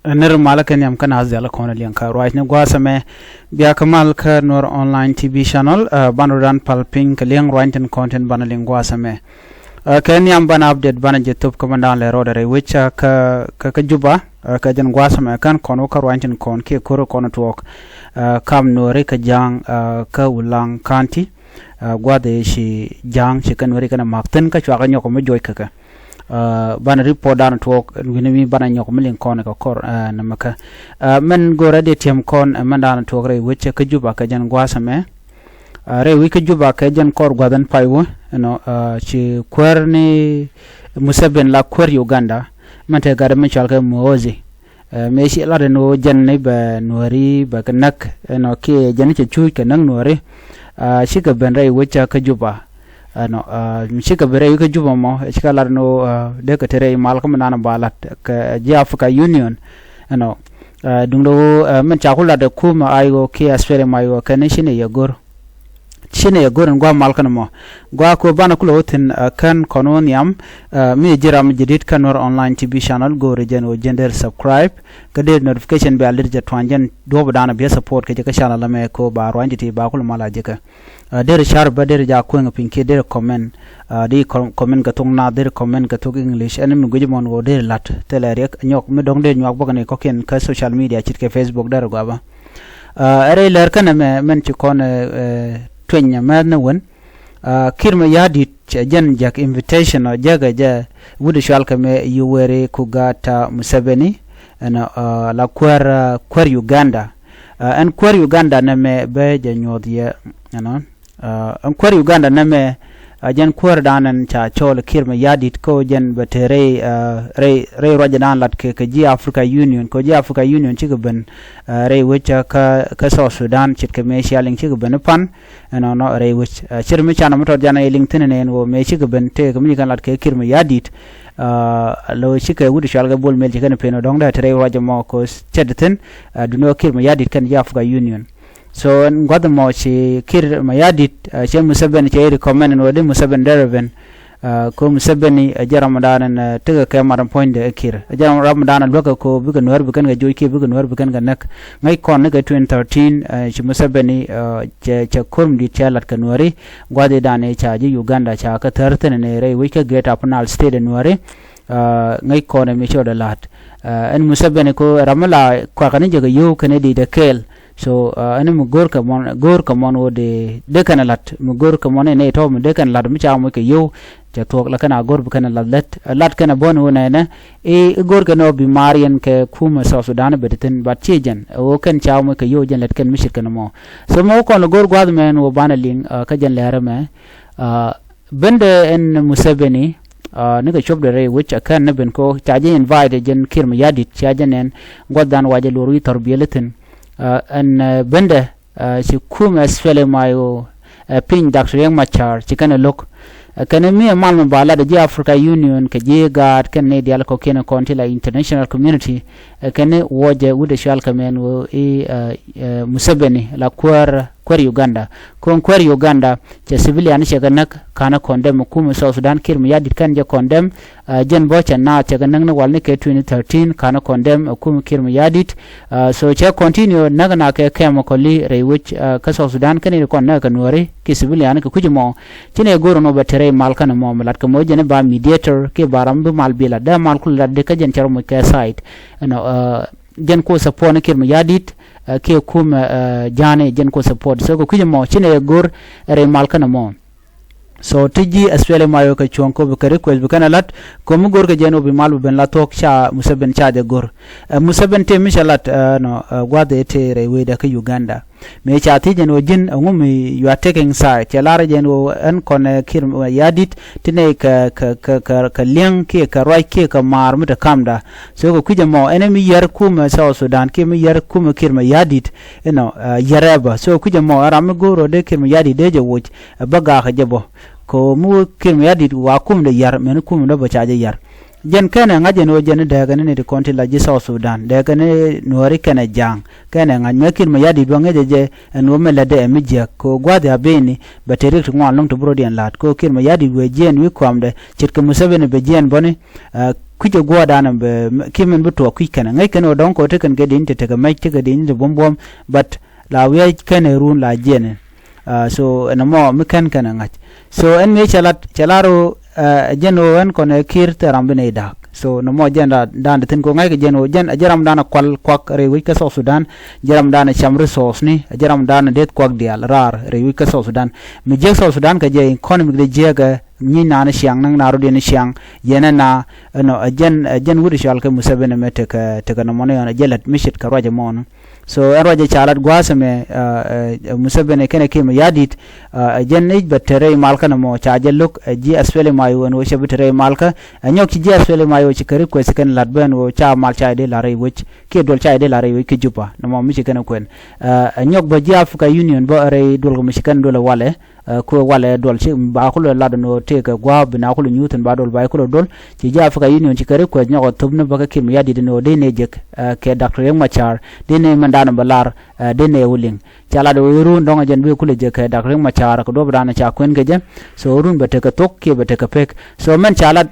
ner malakan yam kana azala kona lianka right ne gwasame biya kamal ka Nuer online tv channel banodan palping ka liang right and content banaling gwasame ken yam bana update bana je top commandant le rodere which ka juba ka jan gwasame kan kono ka right and kon ke koro kono talk kam Nuer ka jang ka Ulang county gwade shi jang shi kan Nuer kana makten ka chwa ka nyoko me joy ka bana report down talk winimi bana nyoko milin kon ka kor namaka men go ready tem kon man down talk re which ka juba ka jan gwasame re wi ka juba ka jan kor gwadan paiwo no chi kwerni musaben la kwer Uganda mante gare men chalka mozi me shi la no jan ne ba Nueri ba kanak no ke jan che chu ka nang Nueri shi ka ben re which ka juba no mishika bere yuka juba mo chika lar no de ka tere mal kam nana balat ka Africa Union no dungdo men chakula de kuumɛ IO ke SPLM IO kan shine yagor ngwa mal kan mo gwa ko bana kula hotin kan kononiam mi jiram jidit kan Nuer online tv channel go region o gender subscribe ka de notification be alir je twanjen do badana be support ke ka channel me ko ba rwanjiti ba kula mala jeka der shar ba der ja ko ngapin ke der comment di comment ka thoknath der comment ka thok English enem guji mon go der lat telerek nyok me dong der nyok bogane ko ken ka social media chit ke Facebook der go ba are ler kan me men ci kon twenya man won kirma yadi jan jak invitation o jaga ja wudu shalka me yuwere kugata Museveni ana la kwar Uganda en kwar Uganda na me be janyodye ana en kwar Uganda na me jan kwar danan cha chol kirma yadi ko jan batere re rojadan lat ke ji Africa Union ko ji Africa Union ci gaban re wecha ka South Sudan chit ke me shaling ci gaban pan no re wech chir mi chana motor jana LinkedIn ne wo me ci gaban te ko mi kan lat ke kirma yadi lo ci ke wudu shalga bol mel ci kan peno dong da re rojamo ko chedten duno kirma yadi kan ji Africa Union so ngwada mo ci kir mayadit ci Museveni ci recommend no de Museveni deraven ko Museveni jaramadan tega ke maram point de kir jaramadan loka ko biga Nuer bigan ga joy ke biga Nuer bigan ga nak ngai kon ga 2013 ci Museveni ci kurm di chalat ka Nueri gwade dane cha ji Uganda cha ka tartene ne re wika get upnal state Nueri ngai kon me choda lat en Museveni ko ramala ko kan je ga yo kane di de kel so ene mu gor ka mon wo de kana lat mu gor ka mon ne to mu de kana lat mu cha mu ke yo ja tok la kana gor bu kana lat kana bon wo ne gor ka no bi marian ke kuumɛ South Sudan bedeten bat chejen o kan cha mu ke yo jen let kan mishir kana mo so mo ko no gor gwad men wo bana ling ka jen lere me bende en Museveni ne ka chob de re which kan ne ben ko cha jen invite jen kirma yadit cha jen en godan waje loru tarbiyeletin and bende ci kuumɛ SPLM IO pin Dr. Yang Machar ci kana lok kana mi mal bala de Africa Union ke je gad kan ne dial ko kena konti la international community kana woje wude shal kamen wo Museveni la kwar Uganda kon kwar Uganda ci civilian ci ganak kana condemn kuumɛ South Sudan kirma yadit kan je condemn jen bocha na ci ganak na walne ke 2013 kana condemn kuumɛ kirma yadit so ci continue naga na ke kema ko li re which ka South Sudan kan ne kon na ka Nueri ki civilian ka kujimo cine goro no batere mal kana mo lat ka mo jene ba mediator ke baram be mal bila da mal kul de ka jen charo mo ke site no jen ko support ne kirma yadit ke kuumɛ jane jen ko support so ko kujimo cine gor re mal kana mo so tiji SPLM IO ka chonko be kare ko be kana lat ko mu gor ka jeno be mal ben la tok cha Museveni cha de gor Museveni te mishalat no gwade te re we da ka Uganda me cha ti jeno jin ngumi you are taking side cha lara jeno en kon kirma yadit tine ka liang ke ka roi ke ka mar mu da kamda so ko kujamo enemy yar kuumɛ South Sudan ke mi yar kuumɛ kirma yadit yareba so kujamo aram goro de kirma yadit de je wuj baga ka jabo ko mu kirma yadit wa kum de yar men kum da bacha je yar jen kene ngaje no jen daga ne de konti la ji South Sudan daga ne Nuer kene jang kene ngaj me kir ma yadi do ngaje je no me la de mi je ko gwade abeni bateri to ngwan long to bro den lat ko kir ma yadi we jen wi kwamde chit ko Museveni be jen boni kuje gwada nan be kimen buto ku kene ngai kene don ko te kan ge din te ga mai te ga din de bom but la we kene run la jen so na mo mi kan kana ngaj so en me chalaro jeno en kone kir terambene dak so no mo jenda dan tin ko ngai jeno jen jaram dana kwal kwak rewi ka South Sudan jaram dana cham resource ni jaram dana det kwak dial rar rewi ka South Sudan mi je South Sudan ka je economic de jega ni na na siang nang naru de ni siang yena na no jen wuri shal ka Museveni mete ka no mono yana jelat mishit ka roje mon so roje chalat gwasame Museveni kene kim yadit jen nej betere malka no mo cha jeluk ji SPLM IO no she betere malka anyok ji SPLM IO chi kare ko sekan latben wo cha mal cha de lare wich ke dol cha de lare wich jupa no mo mi kene kwen anyok ba ji Africa Union ba re dol ko mi kan dol wale ko wale dol ci ba ko la no te ka gwa bina ko nyuten ba dol ba ko dol ci ja Africa Union ci kare ko nyako tubna ba ka kim yadi no de ne jek ke Dr. Yang Machar de ne mandana balar de ne wuling chala do ru ndonga jen be kule jek Dr. Yang Machar ko do bana cha kwen geje so run bete ka tok ke bete ka pek so men chala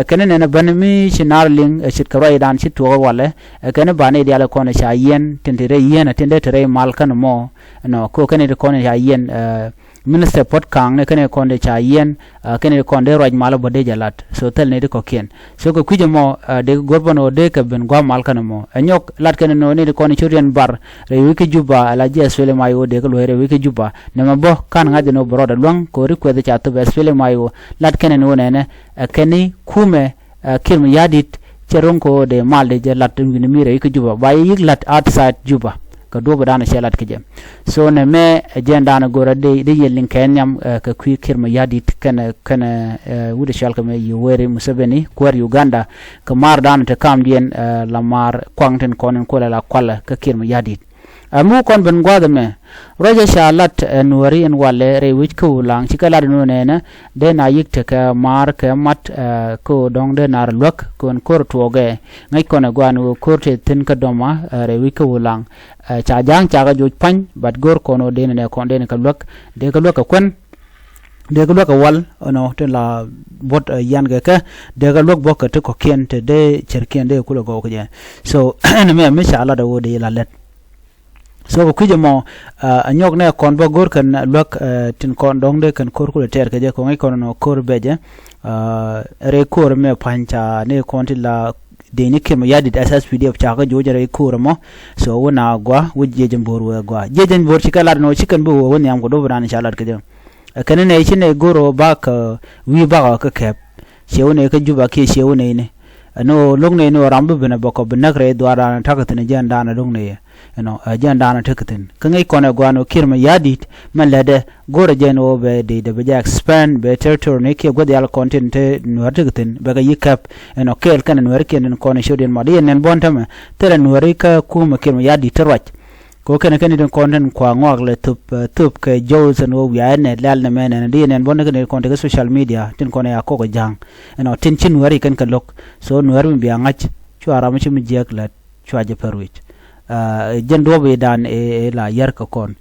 kene ne ban mi chinarling chit ka rai dan chit to wale kene bane dia la ko ne cha yen tendere yen tende tere mal kan mo no ko kene de ko ne cha yen minister pot kang ne kene konde cha yen kene konde roj malo bode jalat so tel ne de ko ken so ko kuje mo de gorbano de ka ben gwa mal kan mo anyok lat kene no ne de kone churien bar re wiki juba la je SPLM IO de ko re wiki juba ne ma bo kan ngade no broda long ko ri ko de cha to SPLM IO lat kene no ne kene kuumɛ kirm yadit cheronko de mal de jalat ni mi re wiki juba ba yi lat outside juba ka do badana shelat kije so ne me agenda na gora de yelin kenyam ka kirma yadi kana wude shal ka me yuwere Museveni kwar Uganda ka mar dan ta kam dien lamar kwangten konen ko la kwala ka kirma yadi amu kon ben gwada me roja shalat nuari en wale re wich ko Ulang chikala no nena de na yikte ka mar ka mat ko dong de nar luäk kon kor tuɔɔkä ngai kona gwanu korte tin ka doma re wich ko Ulang cha jang cha ga joj pan bat gor kono de ne kon de ka luäk de ka luäk kwen de ka luäk wal no te la bot yan ga ka de ka luäk bok te ko ken te de cherken de kulo go je so ne me shala da wo de la let so ko kuje mo anyok ne kon bo gor kan luäk tin kon dong de kan kor kulo ter ke je ko ngai kono no kor beje re kor me pancha ne kon ti la de ni kem yadi SSPDF cha ga jojare kor mo so wona gwa wuje jembor we gwa jejen bor chikala no chikan bo woni am ko do bran inshallah ke je kan ne chine goro ba ka wi ba ka kep shewne ka juba ke shewne ne no longne no rambu bena boko benakre dwara takatene janda na longne no janda na takatin kangai kona gwano kirma yadit malade gora jeno be de be expand be territory ne ke godi al content no takatin be ga yikap no kel kan no ken kona shodien madi nen bontama tele no rika kuma kirma yadit tarwach ko ken den content kwa ngwak le tup ke jows no ya ne lal ne men ne di nen bon ne content social media tin kona ya ko jang no tin chin wari kan ka lok so no wari bi ngach chuara mu chim jek la chuaje perwich jen do be dan e la yar ka kon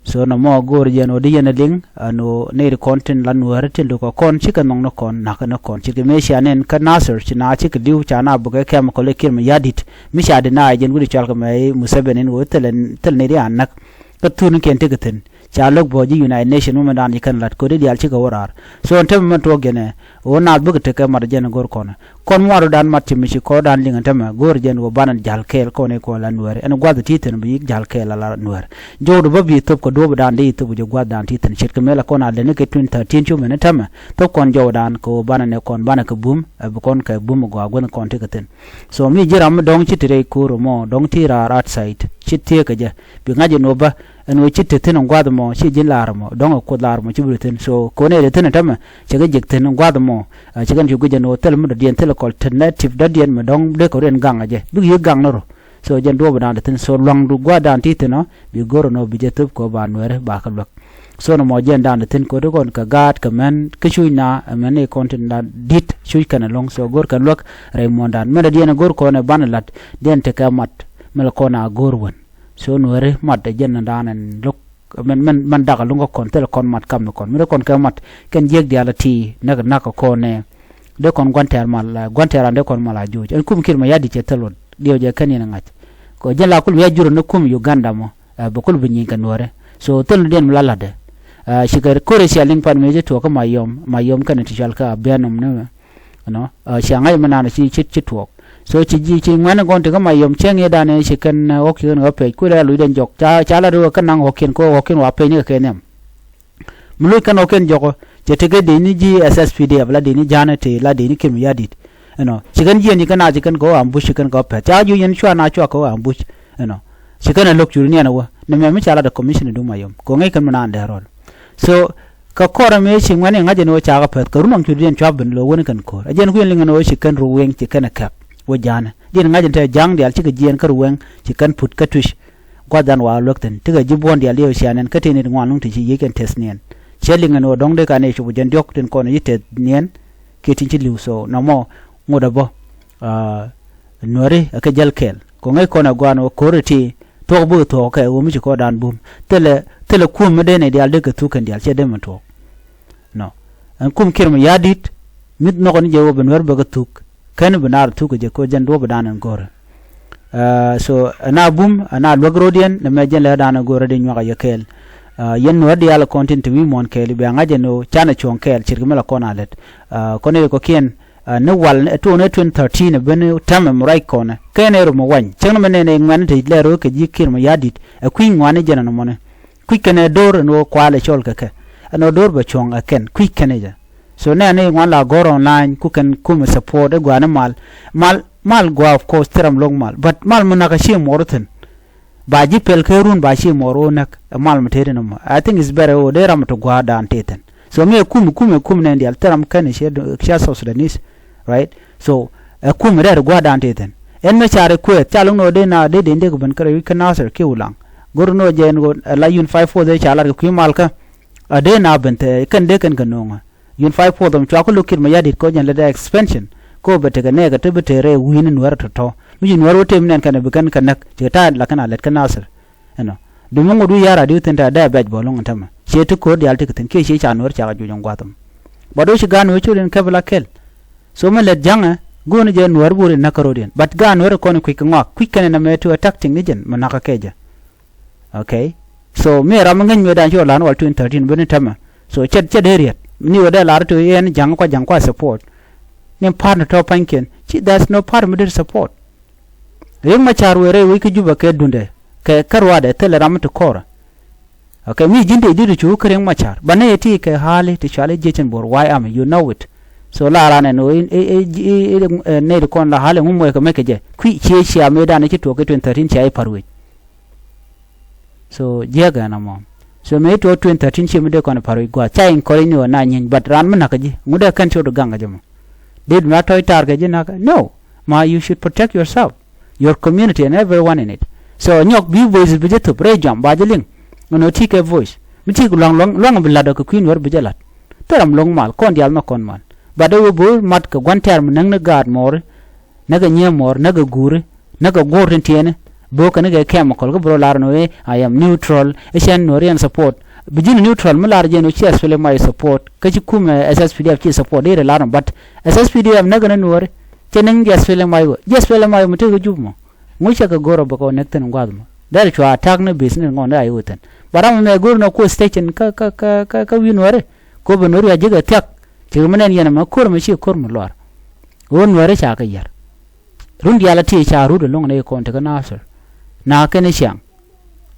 so no mo gor jen o di yen ling no ne content lan wari tin ko kon chikan no kon na ka no kon chike me shanen ka nasir china chike diu chana buga kem ko le kirma yadit mi shade na jen gudi chalka mai Museveni wo tel ne ri anak ka tun ken tegaten chalok boji United Nation mo dan yikan lat ko di al chika worar so ontem man to gene o na buga te ka mar jen gor kon waru dan mat mi shi ko dan linga tama gor jen wo banan jal kel ko ne ko la Nuer en gwada titen bi jal kel la Nuer jodo babi top ko do dan de to bu gwada dan titen shit ka mela ko na de ne ke 2013 chu men tama to kon jodan ko banan ne kon banan ka bum bu kon ka bum go agon kon te katen so mi jiram dong chitire ko mo dong tira rat site chitte ka je bi ngaje no ba en wo chitte ten gwada mo shi jin larmo dong ko larmo chibuten so ko ne de ten tama chega jekten gwada mo chegan ju gujen no tel mu de tel ko alternative da dien ma dong de ko ren ganga je du ye gang no so jen do ba dan ten so long du gwada antite no bi goro no bi je tup ko ba Nuer ba ka lok so no mo jen dan tin ko do kon ka gat ka men ke chui na men e content da dit chui kana long so gor kan lok re mondan men da gor ko ne banalat den te ka mat mel ko na gor won so no re mat da jen dan en lok men daga lungo kon tel kon mat kam no kon me kon ka mat ken jeg dia la ti na ko ne de kon gonter mal gonter ande kon mala juj en kum kirma yadi che telon dio je kan ina ngach ko jela kul ya juro no kum Uganda mo bokul binyi kan wore so tel den mlala de shigar kore sia ling pan meje to ko mayom kan ti jalka benom no no shangai manana si chit to so chi ji chi ngwana gon te ko mayom chenge dane shikan okyen go pe kula lu den jok cha la ru kan nang okyen ko okyen wa pe ni ke nem mulu kan okyen joko jetege de ni ji SSPD abla de ni janate la de ni kim yadit no shikan ji ni kana ji kan go ambush kan go pe cha ju yen chwa na chwa ko ambush no shikan lok churu ni na wa ne me cha la da commission du mayom ko ngai kan mana ande rol so ka kora me shi ngwane ngaje no cha ga pet ka runong churu den chwa ben lo woni kan ko ajen ku yen no shikan ruweng shikan kap wo jana din ngaje te jang dial chi ga jien ka ruweng shikan put ka tush ko dan wa lokten tiga jibon dial yo shanen ka tini ngwanung ti yi ken tesnien chelinga no dong de kane chu jen diok tin kono yite nien ke tin chi liu so no mo ngoda bo nori ka jel kel ko ngai kona gwano koriti to bu to ka wo mi ko dan bum tele kum me ne dial de ka tu kan dial che de man to no an kum kirma yadit mit no kon je wo ben wer ba ka tuk kan benar tu ko je ko jen do ba dan ngor so ana bum ana logrodian na me jen le dan ngor de nywa ya kel yen no de ala content wi mon kel be ngaje no chana chon kel chirgmela kona let kone ko kien ne wal to ne 2013 ben tamam right kona kene ro mo wan chen me ne ngwan te le ro ke jikir mo yadit a kwin ngwane jena no mone kwikene dor no kwale chol ka no dor ba chong a ken kwikene ja so ne ngwan la gor online ku ken kum support e gwana mal go of course teram long mal but mal munaka shi morten ba ji pel kerun ba shi moro nak mal matere no I think it's better o de ram to gwa dan teten so me kum ne ndial teram kan she so Sudanese right so kum re gwa dan teten en me chare ku chalung no de na de de ko ban kare wi kan nasar ke ulang gor no jen go la yun 54 de chalar ku mal ka ade na bente kan de kan ganonga yun 54 dom chwa ko lukir ma yadit ko jen le da expansion ko bete ga ne ga te bete re win Nuer to mi Nuer wote minen kan be kan kanak je ta la kana let kan nasar eno du mo du yara du tenta da baj bolong tama she to ko dial te ten ke she cha Nuer cha ga jujon gwatam bodo shi gan wo chulen kabla kel so me let janga gonu je Nuer buri nakarodian but gan Nuer ko ne quick ngak quick kan na me to attacking ni jen manaka keja okay so me ramangan me dan jolan wal 2013 ben tama so chet heriet ni wada lar to yen jang ko support nem partner to panken chi there's no partner support reng ma charwere wi ki juba ke dunde ke karwa de tele ram to kora okay mi jinde didu chu kreng ma char bane ti ke hali ti chale jechen bor why am you know it so la rane no ne de kon la hale ngum ko meke je kwi chi am da ne chi to ke 2013 chi ai parwe so jega na mo so me to 2013 chi me de kon parwe gwa chai ko ni na nyin but ran ma nakaji ngude kan cho do ganga jamo did not toy target no ma you should protect yourself your community and everyone in it so nyok bi voice bi jetu pre jam ba jeling no tike voice mi ti long bi lado ko queen wor bi jelat teram long mal kon dial ma kon mal ba do bu mat ko gwanter nang na gad mor naga nye mor naga gure naga gorin tiene bo ka naga chemical ko bro lar no I am neutral asian norian support bijin neutral mular je no chi SPLM IO support ka chi kuumɛ SSPDF chi support de laram but SSPDF naga na Nuer cheneng SPLM IO mutu go jubmo mucha ka goro bako nekten ngwadmo dal chwa attack no business ngonda ayo ten baram me gor no ko station ka wi Nuer ko be Nuer ya jiga tak chi menen yana ma kor ma chi kor mo lor won Nuer cha ka yar run diala ti cha ru de long ne ko ta na sir na ka ne shang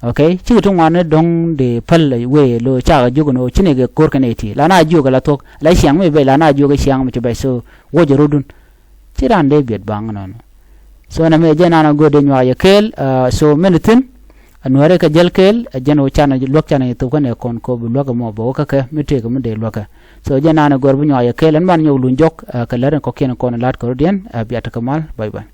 okay chi to ngwane dong de pal we lo cha ga jugo no chine ge kor ka ne ti la na jugo la tok la shang me be la na jugo shang me be so wo jero dun chi ran de biet bang no so na me jena na go de nywa ye kel so menutin Nuer ka jel kel jeno chana lok chana to ka ne kon ko bu lok mo bo ka me te ko me de lok so jena na gor bu nywa ye kel man nyu lu njok ka leren ko ken kon lat ko den biata kamal bye bye